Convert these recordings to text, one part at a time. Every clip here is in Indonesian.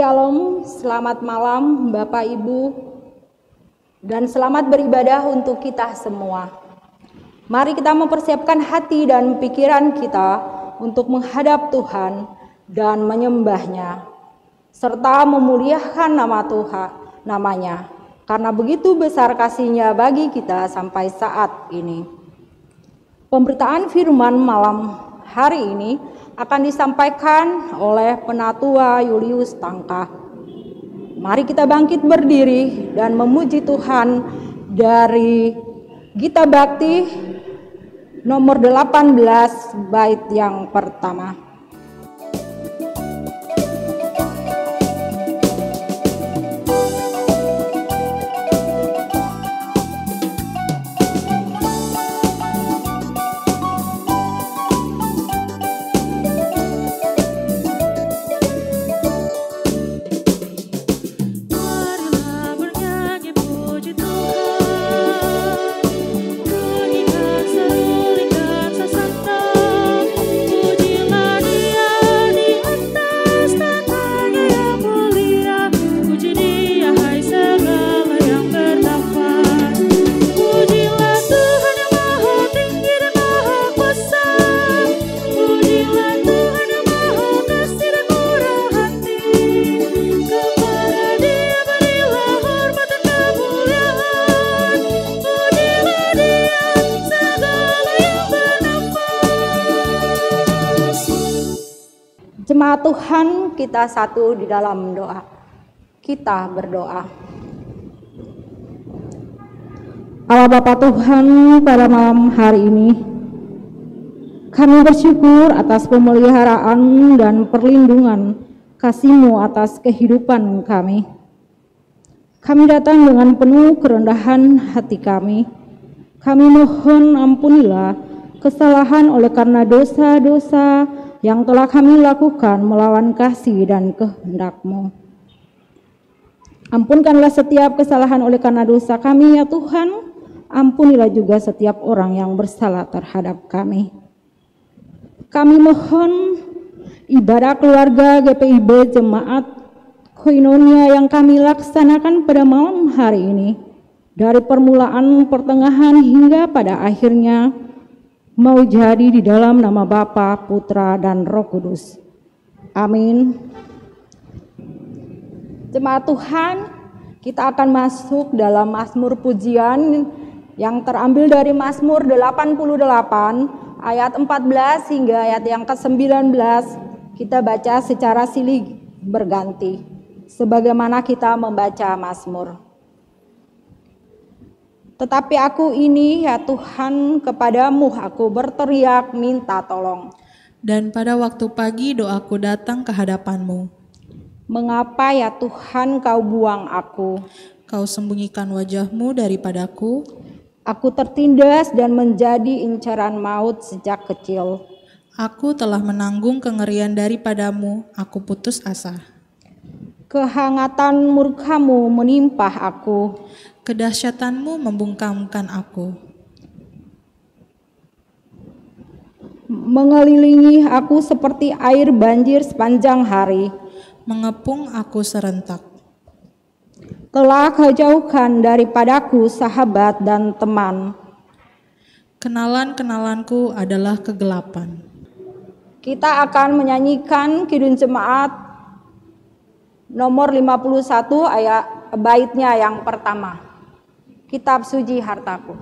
Shalom, selamat malam Bapak Ibu, dan selamat beribadah untuk kita semua. Mari kita mempersiapkan hati dan pikiran kita untuk menghadap Tuhan dan menyembah-Nya, serta memuliakan nama Tuhan, namanya, karena begitu besar kasih-Nya bagi kita sampai saat ini. Pemberitaan firman malam hari ini akan disampaikan oleh Penatua Julius Tangka. Mari kita bangkit berdiri dan memuji Tuhan dari Gita Bakti nomor 18 bait yang pertama. Jemaat Tuhan, kita satu di dalam doa. Kita berdoa. Allah Bapa Tuhan, pada malam hari ini kami bersyukur atas pemeliharaan dan perlindungan kasih-Mu atas kehidupan kami. Kami datang dengan penuh kerendahan hati kami. Kami mohon ampunilah kesalahan oleh karena dosa-dosa yang telah kami lakukan melawan kasih dan kehendak-Mu. Ampunkanlah setiap kesalahan oleh karena dosa kami ya Tuhan. Ampunilah juga setiap orang yang bersalah terhadap kami. Kami mohon ibadah keluarga GPIB Jemaat Koinonia yang kami laksanakan pada malam hari ini, dari permulaan, pertengahan hingga pada akhirnya, mau jadi di dalam nama Bapa, Putra, dan Roh Kudus. Amin. Jemaat Tuhan, kita akan masuk dalam Mazmur Pujian yang terambil dari Mazmur 88 ayat 14 hingga ayat yang ke-19. Kita baca secara silih berganti, sebagaimana kita membaca Mazmur. Tetapi aku ini ya Tuhan, kepadamu aku berteriak minta tolong. Dan pada waktu pagi doaku datang ke hadapan-Mu. Mengapa ya Tuhan kau buang aku? Kau sembunyikan wajah-Mu daripadaku. Aku tertindas dan menjadi incaran maut sejak kecil. Aku telah menanggung kengerian daripadamu, aku putus asa. Kehangatan murka-Mu menimpa aku. Kedahsyatan-Mu membungkamkan aku. Mengelilingi aku seperti air banjir sepanjang hari. Mengepung aku serentak. Telah Kau jauhkan daripadaku sahabat dan teman. Kenalan-kenalanku adalah kegelapan. Kita akan menyanyikan Kidung Jemaat nomor 51 ayat baitnya yang pertama. Kitab Suci Hartaku.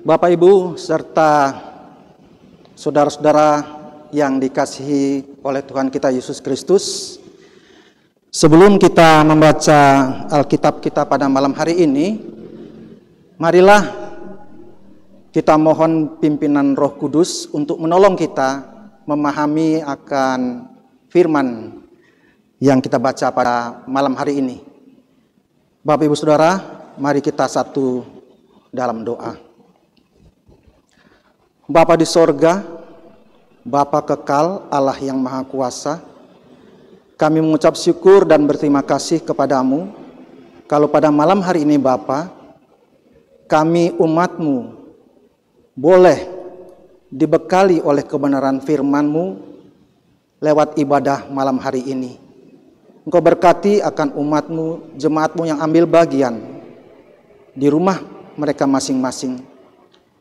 Bapak Ibu serta saudara-saudara yang dikasihi oleh Tuhan kita Yesus Kristus, Sebelum kita membaca Alkitab kita pada malam hari ini, marilah kita mohon pimpinan Roh Kudus untuk menolong kita memahami akan firman yang kita baca pada malam hari ini. Bapak Ibu Saudara, mari kita satu dalam doa. Bapa di sorga, Bapa kekal, Allah yang Maha Kuasa, kami mengucap syukur dan berterima kasih kepadamu kalau pada malam hari ini Bapa, kami umat-Mu boleh dibekali oleh kebenaran firman-Mu lewat ibadah malam hari ini. Engkau berkati akan umat-Mu, jemaat-Mu yang ambil bagian di rumah mereka masing-masing,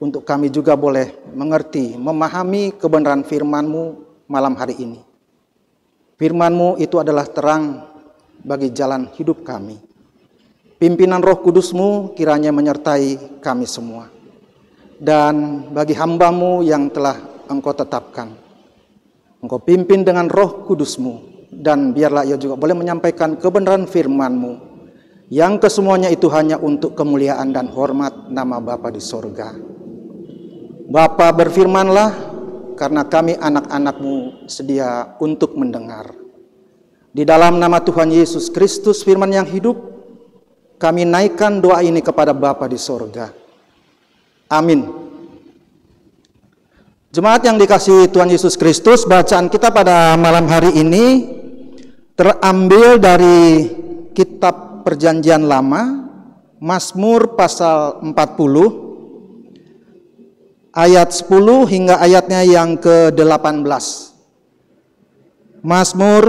untuk kami juga boleh mengerti, memahami kebenaran firman-Mu malam hari ini. Firman-Mu itu adalah terang bagi jalan hidup kami. Pimpinan Roh Kudus-Mu kiranya menyertai kami semua. Dan bagi hamba-Mu yang telah Engkau tetapkan, Engkau pimpin dengan Roh Kudus-Mu. Dan biarlah ia juga boleh menyampaikan kebenaran firman-Mu, yang kesemuanya itu hanya untuk kemuliaan dan hormat nama Bapa di sorga. Bapa, berfirmanlah, karena kami anak-anak-Mu sedia untuk mendengar. Di dalam nama Tuhan Yesus Kristus, firman yang hidup, kami naikkan doa ini kepada Bapa di sorga. Amin. Jemaat yang dikasihi Tuhan Yesus Kristus, bacaan kita pada malam hari ini terambil dari kitab Perjanjian Lama, Mazmur pasal 40, ayat 10 hingga ayatnya yang ke-18. Mazmur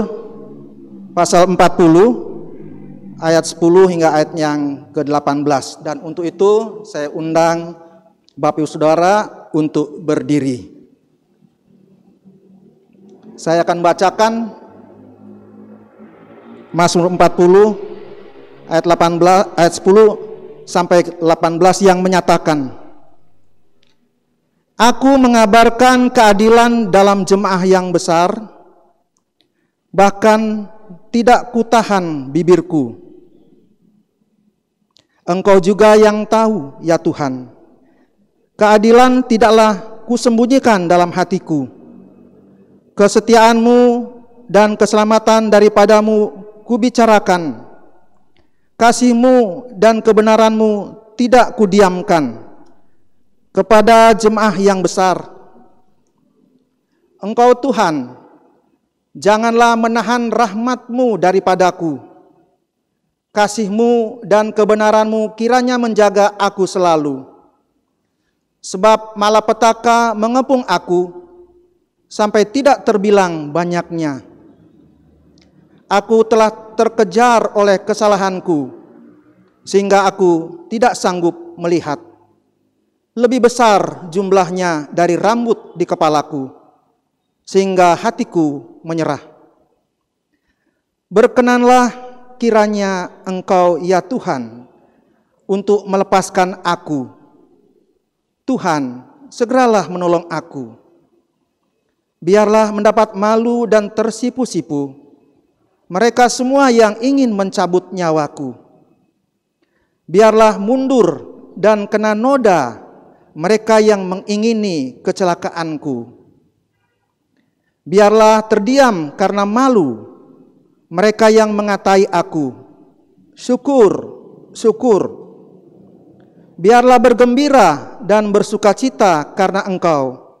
pasal 40 ayat 10 hingga ayat yang ke-18. Dan untuk itu saya undang Bapak Ibu Saudara untuk berdiri. Saya akan bacakan Mazmur 40 ayat 18 ayat 10 sampai 18 yang menyatakan, Aku mengabarkan keadilan dalam jemaah yang besar, bahkan tidak kutahan bibirku. Engkau juga yang tahu, ya Tuhan, keadilan tidaklah kusembunyikan dalam hatiku. Kesetiaan-Mu dan keselamatan daripadamu kubicarakan. Kasih-Mu dan kebenaran-Mu tidak kudiamkan. Kepada jemaah yang besar, Engkau Tuhan, janganlah menahan rahmat-Mu daripadaku. Kasih-Mu dan kebenaran-Mu kiranya menjaga aku selalu. Sebab malapetaka mengepung aku sampai tidak terbilang banyaknya. Aku telah terkejar oleh kesalahanku, sehingga aku tidak sanggup melihat. Lebih besar jumlahnya dari rambut di kepalaku, sehingga hatiku menyerah. Berkenanlah kiranya Engkau, ya Tuhan, untuk melepaskan aku. Tuhan, segeralah menolong aku. Biarlah mendapat malu dan tersipu-sipu mereka semua yang ingin mencabut nyawaku. Biarlah mundur dan kena noda mereka yang mengingini kecelakaanku. Biarlah terdiam karena malu mereka yang mengatai aku. Syukur, syukur. Biarlah bergembira dan bersukacita karena Engkau,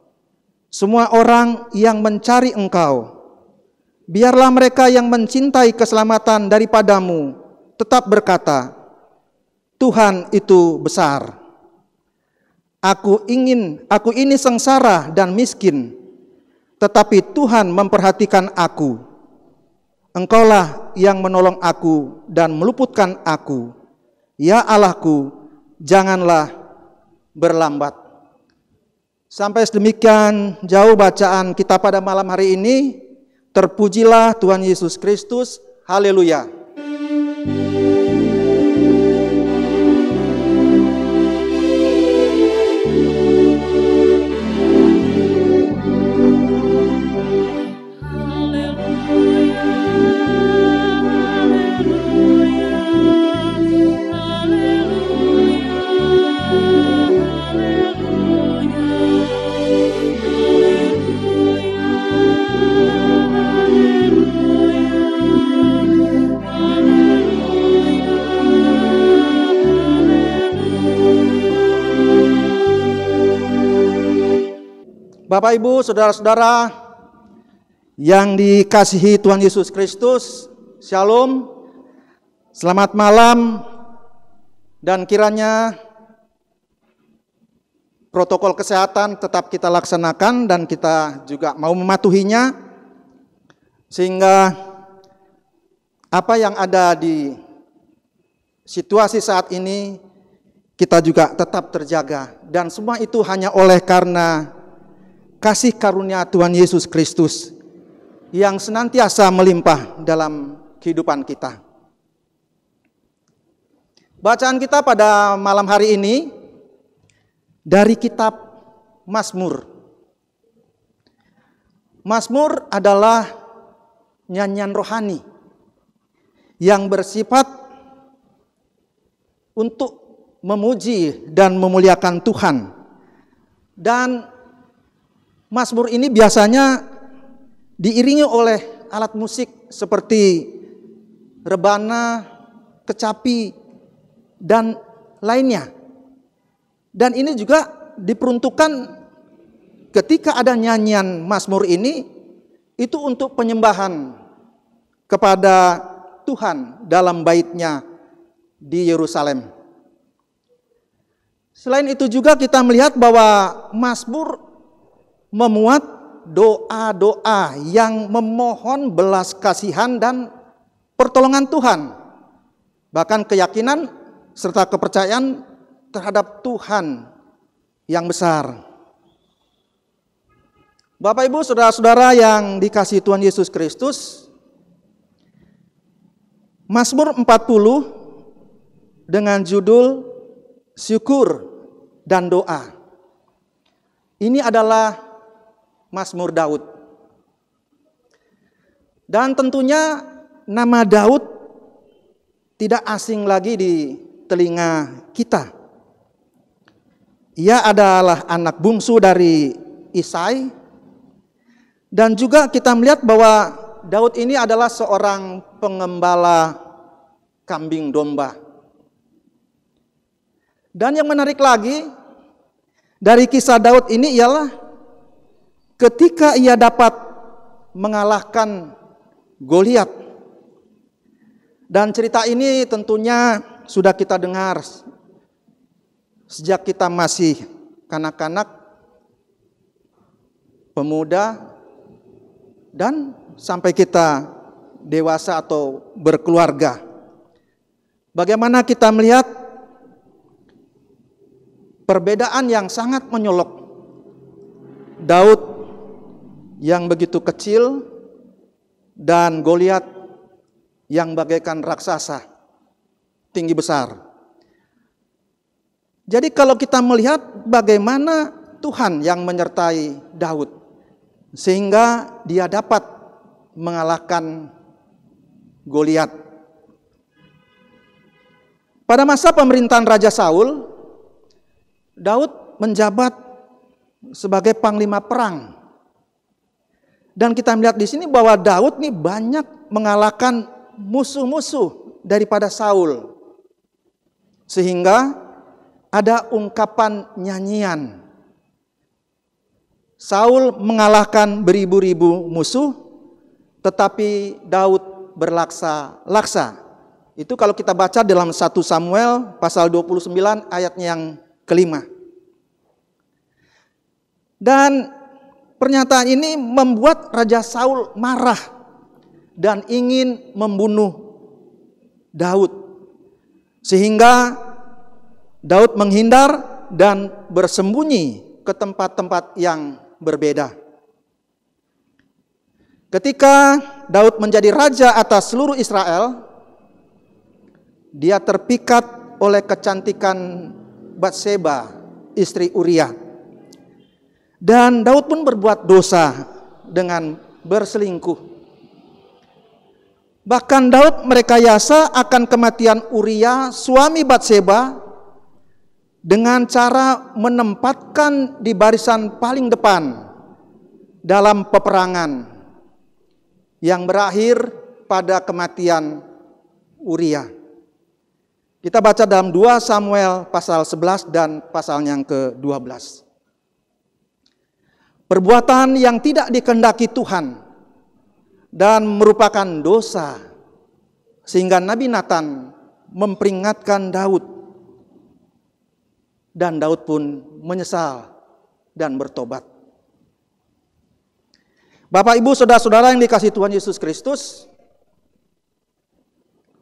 semua orang yang mencari Engkau. Biarlah mereka yang mencintai keselamatan daripadamu tetap berkata, Tuhan itu besar. Aku ini sengsara dan miskin, tetapi Tuhan memperhatikan aku. Engkaulah yang menolong aku dan meluputkan aku. Ya Allahku, janganlah berlambat. Sampai sedemikian jauh bacaan kita pada malam hari ini. Terpujilah Tuhan Yesus Kristus. Haleluya. Bapak, Ibu, saudara-saudara yang dikasihi Tuhan Yesus Kristus, Shalom, selamat malam, dan kiranya protokol kesehatan tetap kita laksanakan dan kita juga mau mematuhinya, sehingga apa yang ada di situasi saat ini kita juga tetap terjaga, dan semua itu hanya oleh karena kasih karunia Tuhan Yesus Kristus yang senantiasa melimpah dalam kehidupan kita. Bacaan kita pada malam hari ini dari kitab Mazmur. Mazmur adalah nyanyian rohani yang bersifat untuk memuji dan memuliakan Tuhan. Dan Mazmur ini biasanya diiringi oleh alat musik seperti rebana, kecapi, dan lainnya. Dan ini juga diperuntukkan ketika ada nyanyian Mazmur ini, itu untuk penyembahan kepada Tuhan dalam bait-Nya di Yerusalem. Selain itu juga kita melihat bahwa Mazmur memuat doa-doa yang memohon belas kasihan dan pertolongan Tuhan. Bahkan keyakinan serta kepercayaan terhadap Tuhan yang besar. Bapak, Ibu, saudara-saudara yang dikasihi Tuhan Yesus Kristus, Mazmur 40 dengan judul Syukur dan Doa. Ini adalah Mazmur Daud. Dan tentunya nama Daud tidak asing lagi di telinga kita. Ia adalah anak bungsu dari Isai. Dan juga kita melihat bahwa Daud ini adalah seorang pengembala kambing domba. Dan yang menarik lagi dari kisah Daud ini ialah ketika ia dapat mengalahkan Goliat. Dan cerita ini tentunya sudah kita dengar sejak kita masih kanak-kanak, pemuda, dan sampai kita dewasa atau berkeluarga. Bagaimana kita melihat perbedaan yang sangat menyolok. Daud yang begitu kecil dan Goliat yang bagaikan raksasa tinggi besar. Jadi kalau kita melihat bagaimana Tuhan yang menyertai Daud sehingga dia dapat mengalahkan Goliat. Pada masa pemerintahan Raja Saul, Daud menjabat sebagai panglima perang. Dan kita melihat di sini bahwa Daud nih banyak mengalahkan musuh-musuh daripada Saul. Sehingga ada ungkapan nyanyian. Saul mengalahkan beribu-ribu musuh, tetapi Daud berlaksa-laksa. Itu kalau kita baca dalam 1 Samuel pasal 29 ayatnya yang kelima. Dan pernyataan ini membuat Raja Saul marah dan ingin membunuh Daud. Sehingga Daud menghindar dan bersembunyi ke tempat-tempat yang berbeda. Ketika Daud menjadi raja atas seluruh Israel, dia terpikat oleh kecantikan Batseba, istri Uria. Dan Daud pun berbuat dosa dengan berselingkuh. Bahkan Daud merekayasa akan kematian Uria, suami Batseba, dengan cara menempatkan di barisan paling depan dalam peperangan yang berakhir pada kematian Uria. Kita baca dalam 2 Samuel pasal 11 dan pasal yang ke-12. perbuatan yang tidak dikehendaki Tuhan dan merupakan dosa, sehingga Nabi Nathan memperingatkan Daud, dan Daud pun menyesal dan bertobat. Bapak, Ibu, saudara-saudara yang dikasihi Tuhan Yesus Kristus,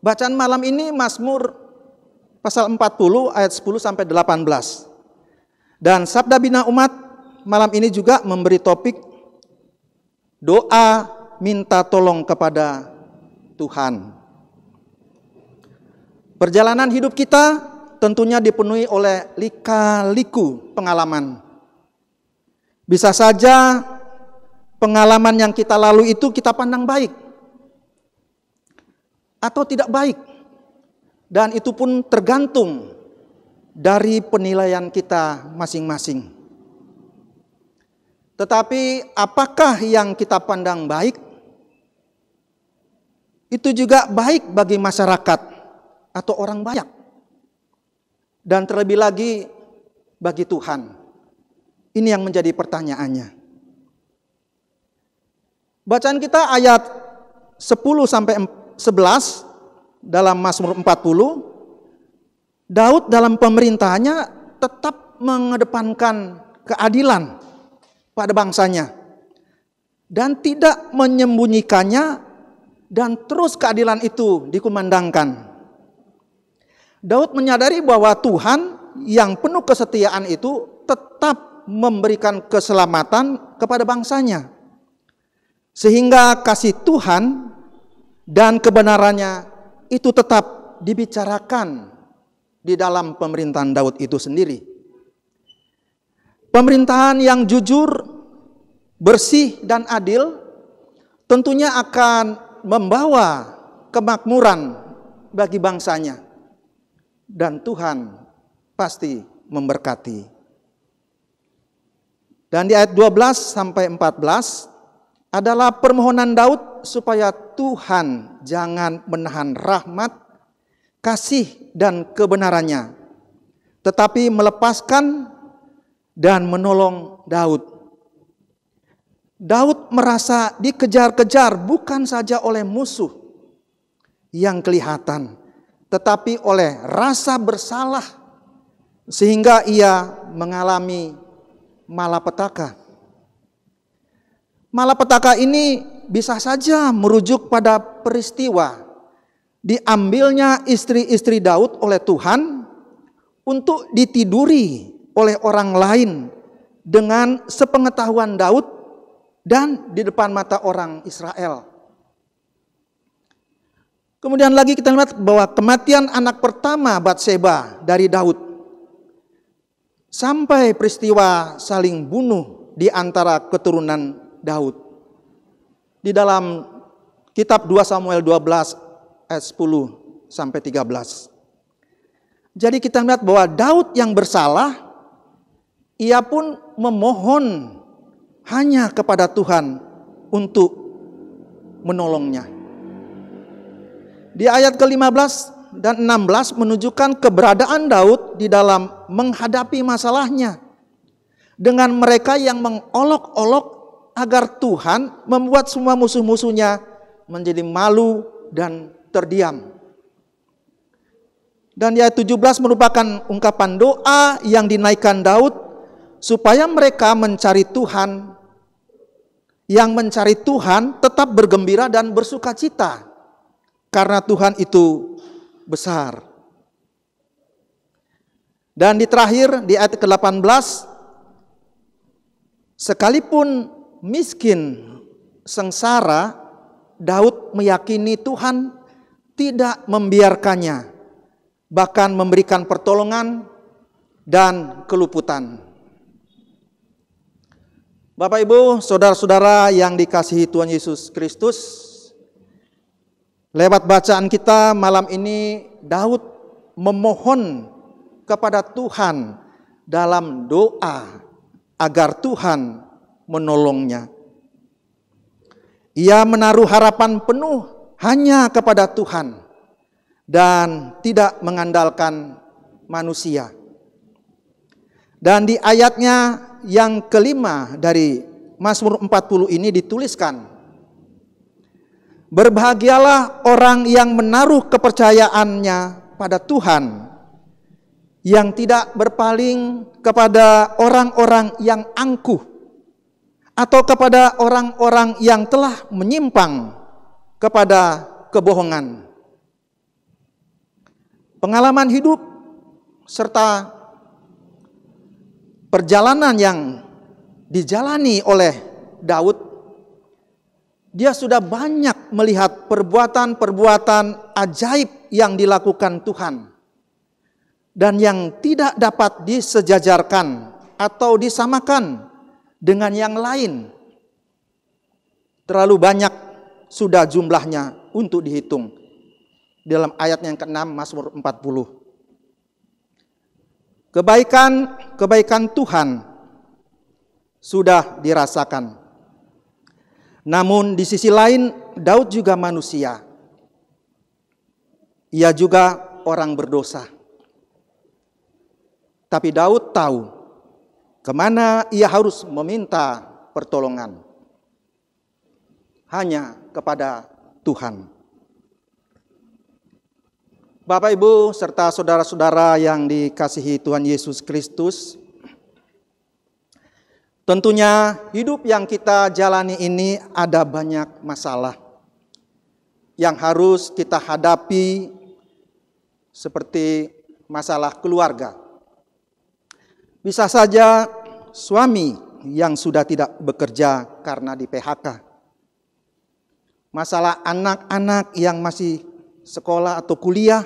bacaan malam ini Mazmur pasal 40 ayat 10 sampai 18. Dan Sabda Bina Umat malam ini juga memberi topik doa minta tolong kepada Tuhan. Perjalanan hidup kita tentunya dipenuhi oleh lika-liku pengalaman. Bisa saja pengalaman yang kita lalui itu kita pandang baik atau tidak baik. Dan itu pun tergantung dari penilaian kita masing-masing. Tetapi apakah yang kita pandang baik itu juga baik bagi masyarakat atau orang banyak? Dan terlebih lagi bagi Tuhan. Ini yang menjadi pertanyaannya. Bacaan kita ayat 10 sampai 11 dalam Mazmur 40, Daud dalam pemerintahannya tetap mengedepankan keadilan pada bangsanya dan tidak menyembunyikannya, dan terus keadilan itu dikumandangkan. Daud menyadari bahwa Tuhan yang penuh kesetiaan itu tetap memberikan keselamatan kepada bangsanya, sehingga kasih Tuhan dan kebenarannya itu tetap dibicarakan di dalam pemerintahan Daud itu sendiri. Pemerintahan yang jujur, bersih, dan adil tentunya akan membawa kemakmuran bagi bangsanya. Dan Tuhan pasti memberkati. Dan di ayat 12 sampai 14 adalah permohonan Daud supaya Tuhan jangan menahan rahmat, kasih, dan kebenarannya, tetapi melepaskan dan menolong Daud. Daud merasa dikejar-kejar bukan saja oleh musuh yang kelihatan, tetapi oleh rasa bersalah, sehingga ia mengalami malapetaka. Malapetaka ini bisa saja merujuk pada peristiwa diambilnya istri-istri Daud oleh Tuhan untuk ditiduri oleh orang lain dengan sepengetahuan Daud dan di depan mata orang Israel. Kemudian lagi kita lihat bahwa kematian anak pertama Batseba dari Daud sampai peristiwa saling bunuh di antara keturunan Daud. Di dalam kitab 2 Samuel 12 ayat 10 sampai 13. Jadi kita melihat bahwa Daud yang bersalah, ia pun memohon hanya kepada Tuhan untuk menolongnya. Di ayat ke-15 dan 16 menunjukkan keberadaan Daud di dalam menghadapi masalahnya dengan mereka yang mengolok-olok agar Tuhan membuat semua musuh-musuhnya menjadi malu dan terdiam. Dan di ayat 17 merupakan ungkapan doa yang dinaikkan Daud supaya mereka mencari Tuhan, yang mencari Tuhan tetap bergembira dan bersukacita karena Tuhan itu besar. Dan di terakhir di ayat ke-18, sekalipun miskin, sengsara, Daud meyakini Tuhan tidak membiarkannya, bahkan memberikan pertolongan dan keluputan. Bapak, Ibu, saudara-saudara yang dikasihi Tuhan Yesus Kristus, lewat bacaan kita malam ini, Daud memohon kepada Tuhan dalam doa agar Tuhan menolongnya. Ia menaruh harapan penuh hanya kepada Tuhan dan tidak mengandalkan manusia. Dan di ayatnya yang kelima dari Mazmur 40 ini dituliskan. Berbahagialah orang yang menaruh kepercayaannya pada Tuhan, yang tidak berpaling kepada orang-orang yang angkuh atau kepada orang-orang yang telah menyimpang kepada kebohongan. Pengalaman hidup serta perjalanan yang dijalani oleh Daud, dia sudah banyak melihat perbuatan-perbuatan ajaib yang dilakukan Tuhan dan yang tidak dapat disejajarkan atau disamakan dengan yang lain. Terlalu banyak sudah jumlahnya untuk dihitung. Dalam ayat yang ke-6 Mazmur 40. Kebaikan Tuhan sudah dirasakan. Namun di sisi lain Daud juga manusia. Ia juga orang berdosa. Tapi Daud tahu kemana ia harus meminta pertolongan. Hanya kepada Tuhan. Bapak, Ibu, serta saudara-saudara yang dikasihi Tuhan Yesus Kristus, tentunya hidup yang kita jalani ini ada banyak masalah yang harus kita hadapi, seperti masalah keluarga. Bisa saja suami yang sudah tidak bekerja karena di PHK. Masalah anak-anak yang masih sekolah atau kuliah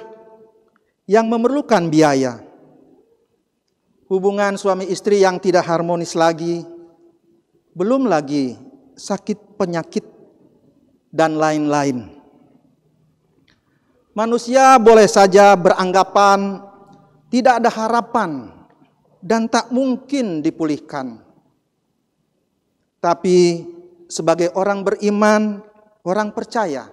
yang memerlukan biaya. Hubungan suami istri yang tidak harmonis lagi, belum lagi sakit penyakit dan lain-lain. Manusia boleh saja beranggapan tidak ada harapan dan tak mungkin dipulihkan. Tapi sebagai orang beriman, orang percaya,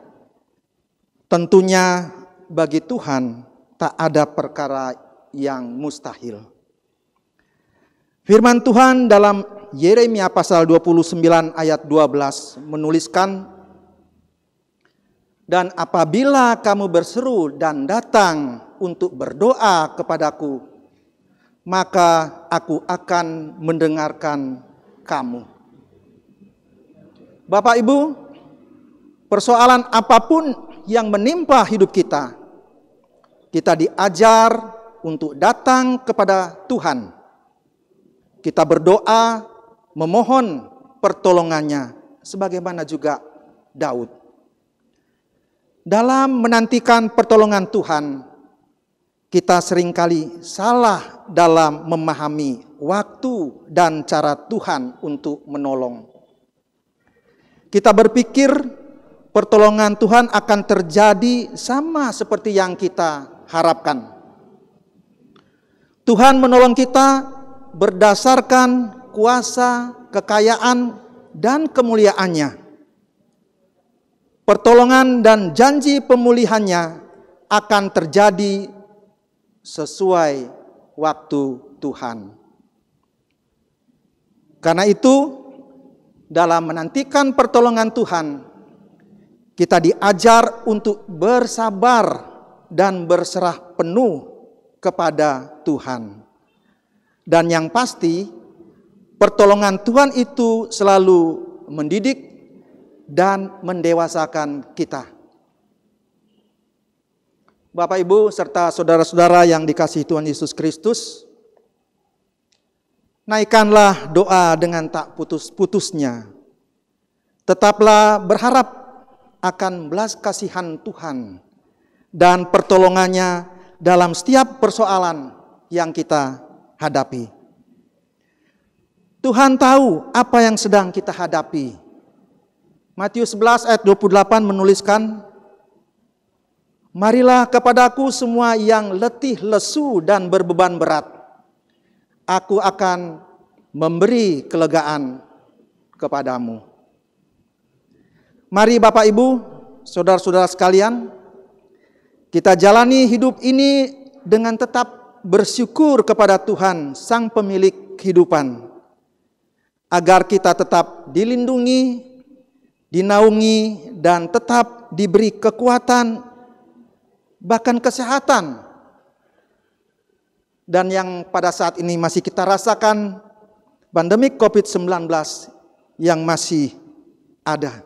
tentunya bagi Tuhan tak ada perkara yang mustahil. Firman Tuhan dalam Yeremia pasal 29 ayat 12 menuliskan, dan apabila kamu berseru dan datang untuk berdoa kepadaku, maka aku akan mendengarkan kamu. Bapak Ibu, persoalan apapun yang menimpa hidup kita, kita diajar untuk datang kepada Tuhan. Kita berdoa, memohon pertolongannya, sebagaimana juga Daud. Dalam menantikan pertolongan Tuhan, kita seringkali salah dalam memahami waktu dan cara Tuhan untuk menolong. Kita berpikir pertolongan Tuhan akan terjadi sama seperti yang kita harapkan. Tuhan menolong kita berdasarkan kuasa, kekayaan, dan kemuliaannya. Pertolongan dan janji pemulihannya akan terjadi sesuai waktu Tuhan. Karena itu, dalam menantikan pertolongan Tuhan, kita diajar untuk bersabar dan berserah penuh kepada Tuhan. Dan yang pasti, pertolongan Tuhan itu selalu mendidik dan mendewasakan kita. Bapak, Ibu, serta saudara-saudara yang dikasihi Tuhan Yesus Kristus, naikkanlah doa dengan tak putus-putusnya. Tetaplah berharap akan belas kasihan Tuhan dan pertolongannya dalam setiap persoalan yang kita hadapi. Tuhan tahu apa yang sedang kita hadapi. Matius 11 ayat 28 menuliskan, marilah kepadaku semua yang letih, lesu, dan berbeban berat. Aku akan memberi kelegaan kepadamu. Mari Bapak Ibu, saudara-saudara sekalian, kita jalani hidup ini dengan tetap bersyukur kepada Tuhan, Sang Pemilik kehidupan. agar kita tetap dilindungi, dinaungi, dan tetap diberi kekuatan, bahkan kesehatan. Dan yang pada saat ini masih kita rasakan, pandemi COVID-19 yang masih ada.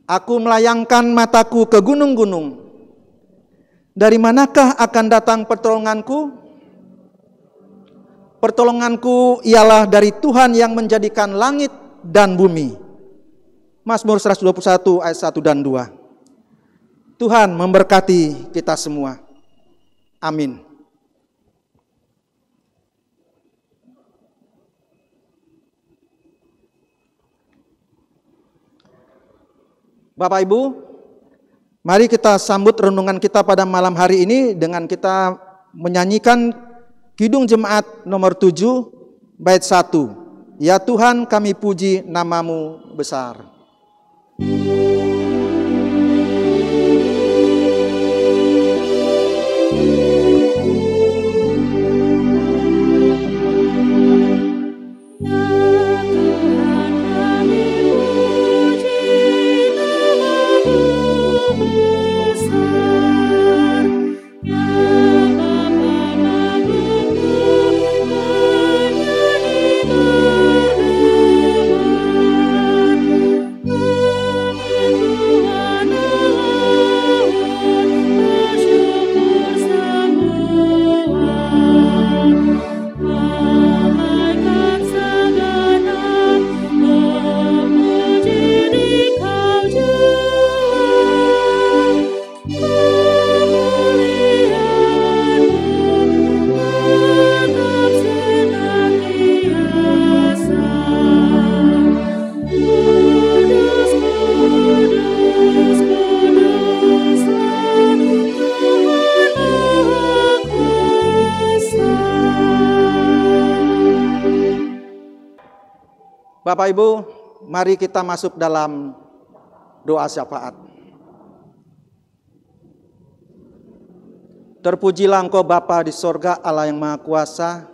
Aku melayangkan mataku ke gunung-gunung. Dari manakah akan datang pertolonganku? Pertolonganku ialah dari Tuhan yang menjadikan langit dan bumi. Mazmur 121 ayat 1 dan 2. Tuhan memberkati kita semua. Amin. Bapak Ibu, mari kita sambut renungan kita pada malam hari ini dengan kita menyanyikan Kidung Jemaat nomor 7 bait 1. Ya Tuhan, kami puji nama-Mu besar. Bapak Ibu, mari kita masuk dalam doa syafaat. Terpujilah Engkau Bapa di sorga, Allah yang Maha Kuasa.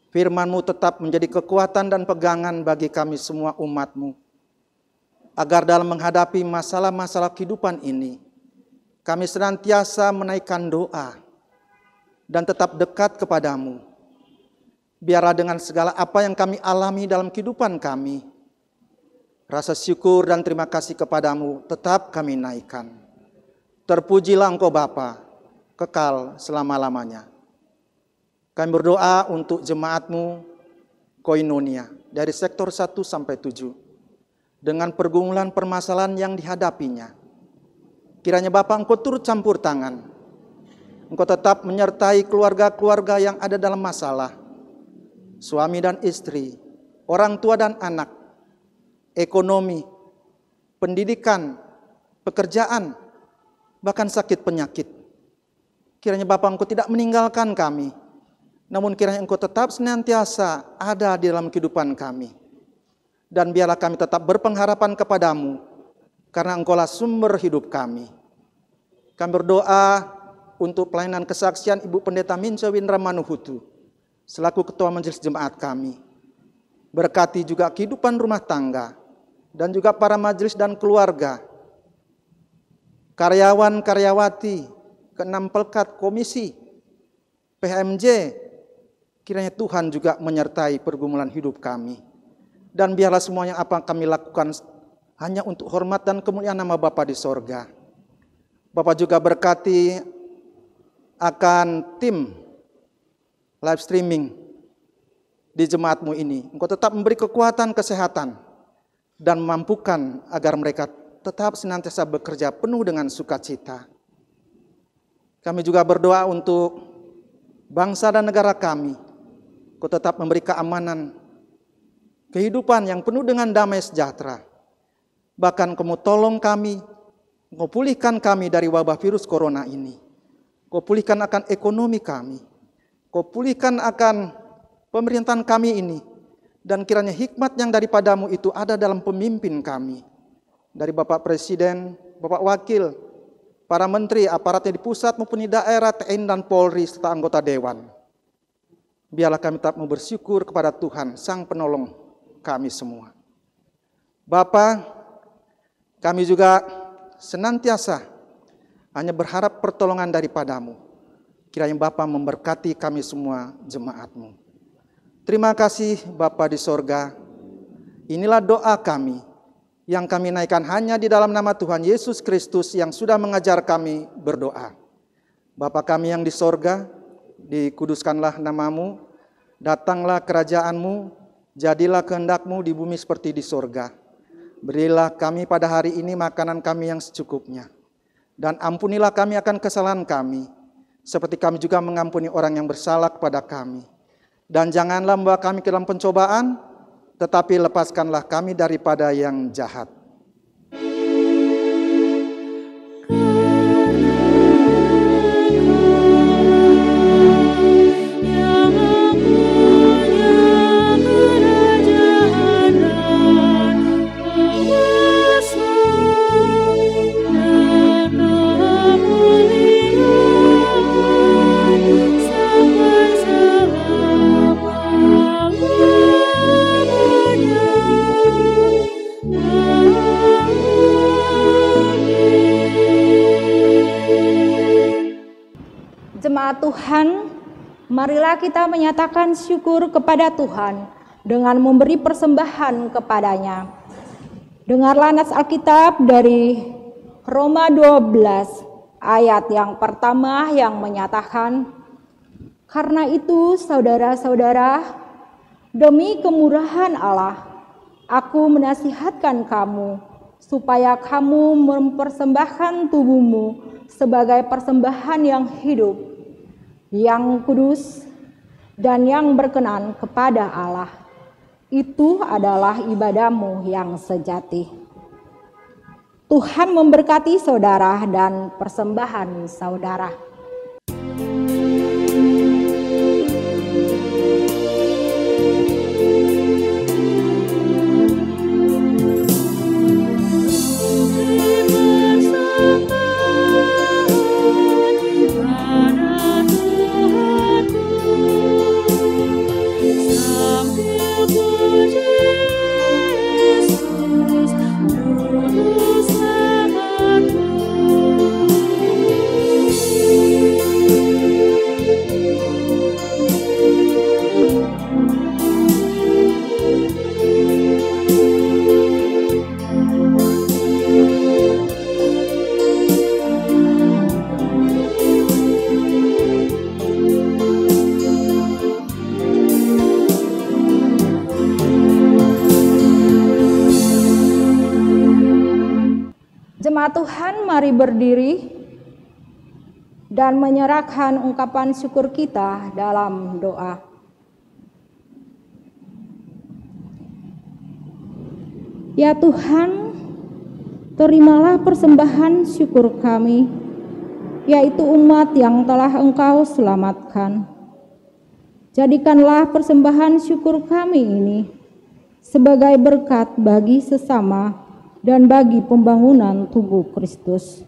Firman-Mu tetap menjadi kekuatan dan pegangan bagi kami semua umat-Mu. Agar dalam menghadapi masalah-masalah kehidupan ini, kami senantiasa menaikkan doa dan tetap dekat kepadamu. Biarlah dengan segala apa yang kami alami dalam kehidupan kami, rasa syukur dan terima kasih kepadamu tetap kami naikkan. Terpujilah Engkau Bapa, kekal selama-lamanya. Kami berdoa untuk jemaat-Mu Koinonia dari sektor 1 sampai 7 dengan pergumulan permasalahan yang dihadapinya. Kiranya Bapa Engkau turut campur tangan. Engkau tetap menyertai keluarga-keluarga yang ada dalam masalah. Suami dan istri, orang tua dan anak, ekonomi, pendidikan, pekerjaan, bahkan sakit penyakit. Kiranya Bapa Engkau tidak meninggalkan kami, namun kiranya Engkau tetap senantiasa ada di dalam kehidupan kami. Dan biarlah kami tetap berpengharapan kepadamu, karena Engkaulah sumber hidup kami. Kami berdoa untuk pelayanan kesaksian Ibu Pendeta Mince Windra Manuhutu, selaku Ketua Majelis Jemaat kami. Berkati juga kehidupan rumah tangga, dan juga para majelis dan keluarga, karyawan-karyawati, ke-6 pelkat komisi, PMJ, kiranya Tuhan juga menyertai pergumulan hidup kami. Dan biarlah semuanya apa yang kami lakukan hanya untuk hormat dan kemuliaan nama Bapa di sorga. Bapa juga berkati akan tim live streaming di jemaat-Mu ini. Engkau tetap memberi kekuatan kesehatan dan memampukan agar mereka tetap senantiasa bekerja penuh dengan sukacita. Kami juga berdoa untuk bangsa dan negara kami. Engkau tetap memberi keamanan, kehidupan yang penuh dengan damai sejahtera. Bahkan Engkau tolong kami, Engkau pulihkan kami dari wabah virus corona ini. Engkau pulihkan akan ekonomi kami. Kau pulihkan akan pemerintahan kami ini. Dan kiranya hikmat yang daripadamu itu ada dalam pemimpin kami. Dari Bapak Presiden, Bapak Wakil, para menteri, aparatnya di pusat maupun di daerah, TNI dan Polri, serta anggota Dewan. biarlah kami tetap mau bersyukur kepada Tuhan, Sang Penolong kami semua. Bapa, kami juga senantiasa hanya berharap pertolongan daripada-Mu. Kiranya Bapa memberkati kami semua jemaat-Mu. Terima kasih Bapa di sorga. Inilah doa kami yang kami naikkan hanya di dalam nama Tuhan Yesus Kristus yang sudah mengajar kami berdoa. Bapa kami yang di sorga, dikuduskanlah nama-Mu, datanglah kerajaan-Mu, jadilah kehendak-Mu di bumi seperti di sorga. Berilah kami pada hari ini makanan kami yang secukupnya. Dan ampunilah kami akan kesalahan kami, seperti kami juga mengampuni orang yang bersalah kepada kami. Dan janganlah membawa kami ke dalam pencobaan, tetapi lepaskanlah kami daripada yang jahat. Jemaat Tuhan, marilah kita menyatakan syukur kepada Tuhan dengan memberi persembahan kepadanya. Dengarlah nas Alkitab dari Roma 12 ayat yang pertama yang menyatakan, "Karena itu saudara-saudara, demi kemurahan Allah, aku menasihatkan kamu supaya kamu mempersembahkan tubuhmu sebagai persembahan yang hidup, yang kudus, dan yang berkenan kepada Allah. Itu adalah ibadahmu yang sejati." Tuhan memberkati saudara dan persembahan saudara. Jemaat Tuhan, mari berdiri dan menyerahkan ungkapan syukur kita dalam doa. Ya Tuhan, terimalah persembahan syukur kami, yaitu umat yang telah Engkau selamatkan. Jadikanlah persembahan syukur kami ini sebagai berkat bagi sesama dan bagi pembangunan tubuh Kristus.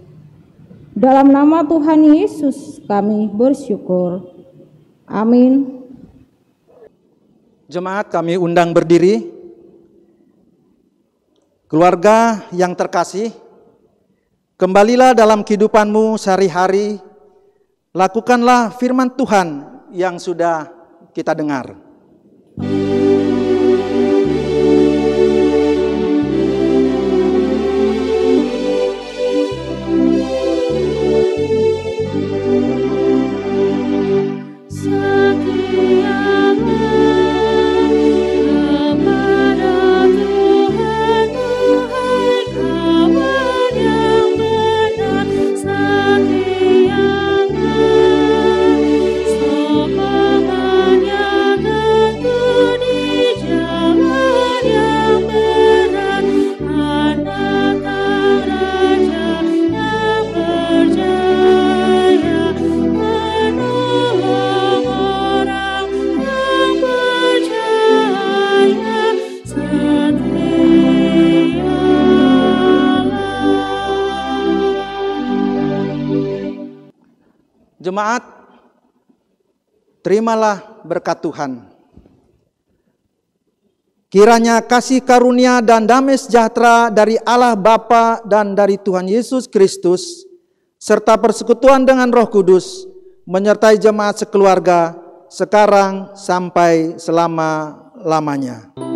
Dalam nama Tuhan Yesus kami bersyukur. Amin. Jemaat kami undang berdiri. Keluarga yang terkasih, kembalilah dalam kehidupanmu sehari-hari. Lakukanlah firman Tuhan yang sudah kita dengar. Jemaat, terimalah berkat Tuhan. Kiranya kasih karunia dan damai sejahtera dari Allah Bapa dan dari Tuhan Yesus Kristus, serta persekutuan dengan Roh Kudus, menyertai jemaat sekeluarga, sekarang sampai selama-lamanya.